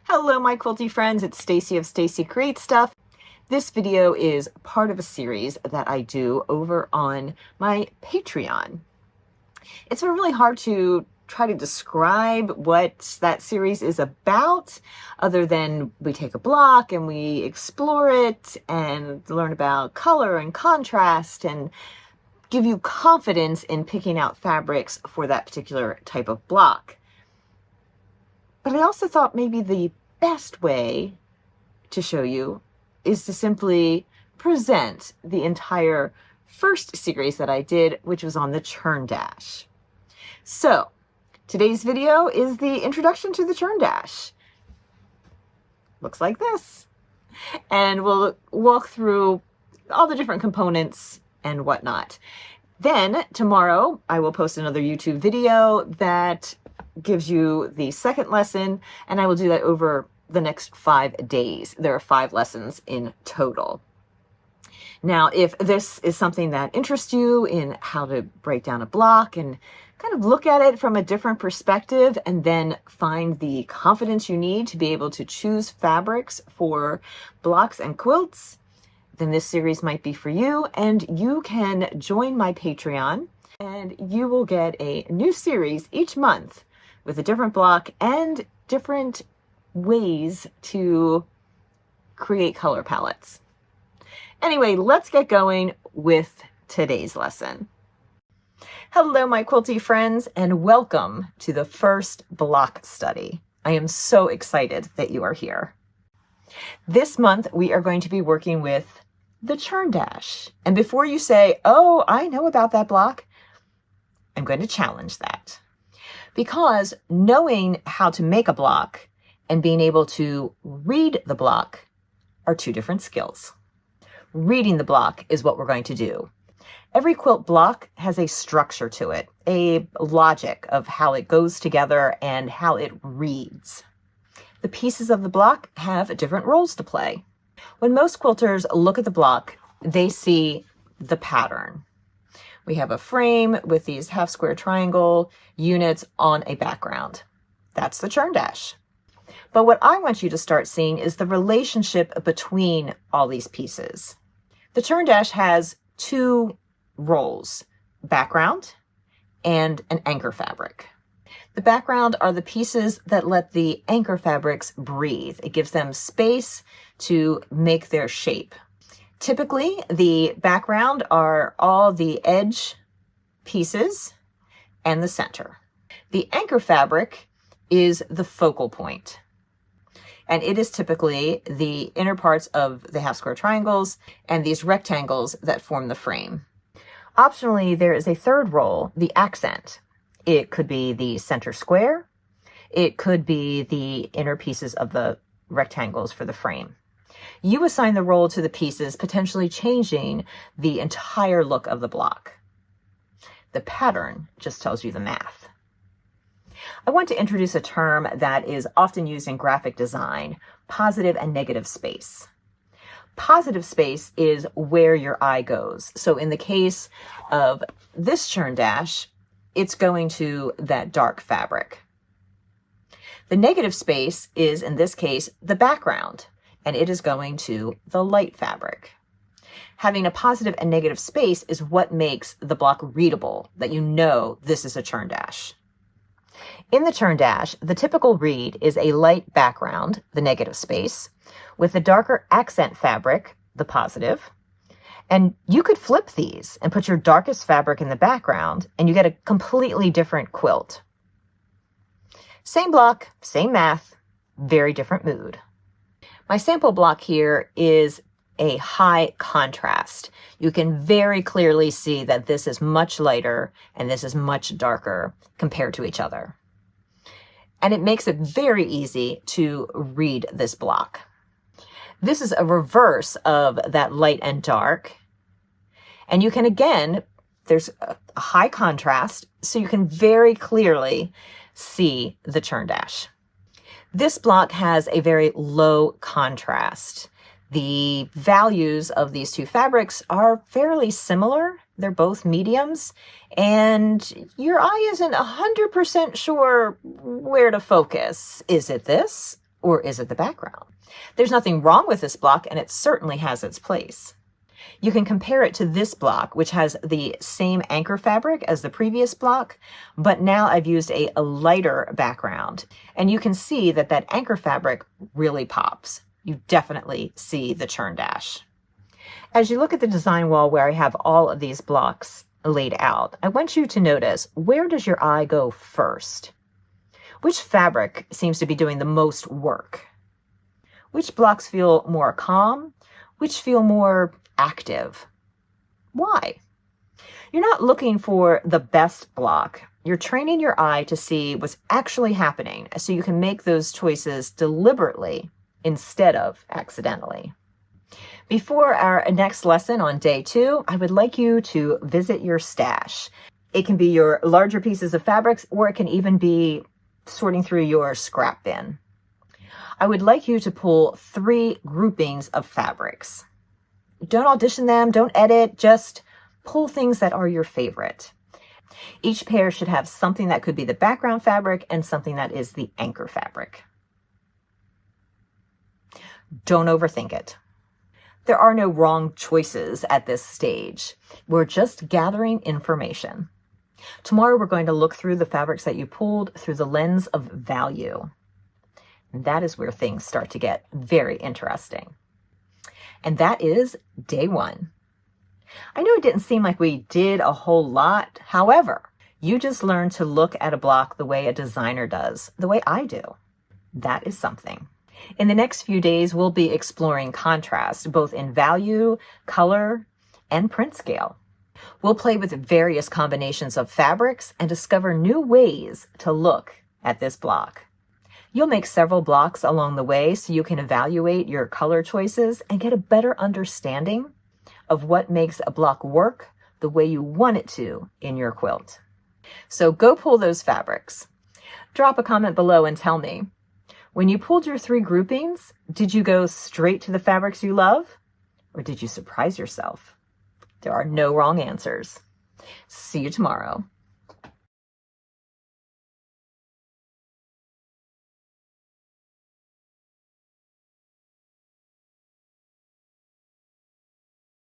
Hello, my quilty friends. It's Stacy of Stacy Creates Stuff. This video is part of a series that I do over on my Patreon. It's been really hard to try to describe what that series is about, other than we take a block and we explore it and learn about color and contrast and give you confidence in picking out fabrics for that particular type of block. But I also thought maybe the best way to show you is to simply present the entire first series that I did, which was on the Churn Dash. So today's video is the introduction to the Churn Dash. Looks like this. And we'll walk through all the different components and whatnot. Then tomorrow I will post another YouTube video that gives you the second lesson, and I will do that over the next 5 days. There are 5 lessons in total. Now, if this is something that interests you in how to break down a block and kind of look at it from a different perspective and then find the confidence you need to be able to choose fabrics for blocks and quilts, then this series might be for you, and you can join my Patreon and you will get a new series each month with a different block and different ways to create color palettes. Anyway, let's get going with today's lesson. Hello, my quilty friends, and welcome to the first block study. I am so excited that you are here. This month, we are going to be working with the Churn Dash. And before you say, oh, I know about that block, I'm going to challenge that. Because knowing how to make a block and being able to read the block are 2 different skills. Reading the block is what we're going to do. Every quilt block has a structure to it, a logic of how it goes together and how it reads. The pieces of the block have different roles to play. When most quilters look at the block, they see the pattern. We have a frame with these half square triangle units on a background. That's the Churn Dash. But what I want you to start seeing is the relationship between all these pieces. The Churn Dash has 2 roles, background and an anchor fabric. The background are the pieces that let the anchor fabrics breathe. It gives them space to make their shape. Typically, the background are all the edge pieces and the center. The anchor fabric is the focal point, and it is typically the inner parts of the half square triangles and these rectangles that form the frame. Optionally, there is a third role, the accent. It could be the center square. It could be the inner pieces of the rectangles for the frame. You assign the role to the pieces, potentially changing the entire look of the block. The pattern just tells you the math. I want to introduce a term that is often used in graphic design, positive and negative space. Positive space is where your eye goes. So in the case of this Churn Dash, it's going to that dark fabric. The negative space is, in this case, the background, and it is going to the light fabric. Having a positive and negative space is what makes the block readable, that you know this is a Churn Dash. In the Churn Dash, the typical read is a light background, the negative space, with the darker accent fabric, the positive. And you could flip these and put your darkest fabric in the background, and you get a completely different quilt. Same block, same math, very different mood. My sample block here is a high contrast. You can very clearly see that this is much lighter and this is much darker compared to each other. And it makes it very easy to read this block. This is a reverse of that light and dark. And you can, again, there's a high contrast, so you can very clearly see the Churn Dash. This block has a very low contrast. The values of these 2 fabrics are fairly similar. They're both mediums, and your eye isn't 100% sure where to focus. Is it this Or is it the background? There's nothing wrong with this block, and it certainly has its place. You can compare it to this block, which has the same anchor fabric as the previous block, but now I've used a lighter background. And you can see that that anchor fabric really pops. You definitely see the Churn Dash. As you look at the design wall where I have all of these blocks laid out, I want you to notice, where does your eye go first? Which fabric seems to be doing the most work? Which blocks feel more calm? Which feel more active? Why? You're not looking for the best block. You're training your eye to see what's actually happening so you can make those choices deliberately instead of accidentally. Before our next lesson on day 2, I would like you to visit your stash. It can be your larger pieces of fabrics, or it can even be sorting through your scrap bin. I would like you to pull 3 groupings of fabrics. Don't audition them, don't edit, just pull things that are your favorite. Each pair should have something that could be the background fabric and something that is the anchor fabric. Don't overthink it. There are no wrong choices at this stage. We're just gathering information. Tomorrow we're going to look through the fabrics that you pulled through the lens of value. And that is where things start to get very interesting. And that is day 1. I know it didn't seem like we did a whole lot. However, you just learned to look at a block the way a designer does, the way I do. That is something. In the next few days, we'll be exploring contrast, both in value, color, and print scale. We'll play with various combinations of fabrics and discover new ways to look at this block. You'll make several blocks along the way so you can evaluate your color choices and get a better understanding of what makes a block work the way you want it to in your quilt. So go pull those fabrics. Drop a comment below and tell me, when you pulled your 3 groupings, did you go straight to the fabrics you love, or did you surprise yourself? There are no wrong answers. See you tomorrow.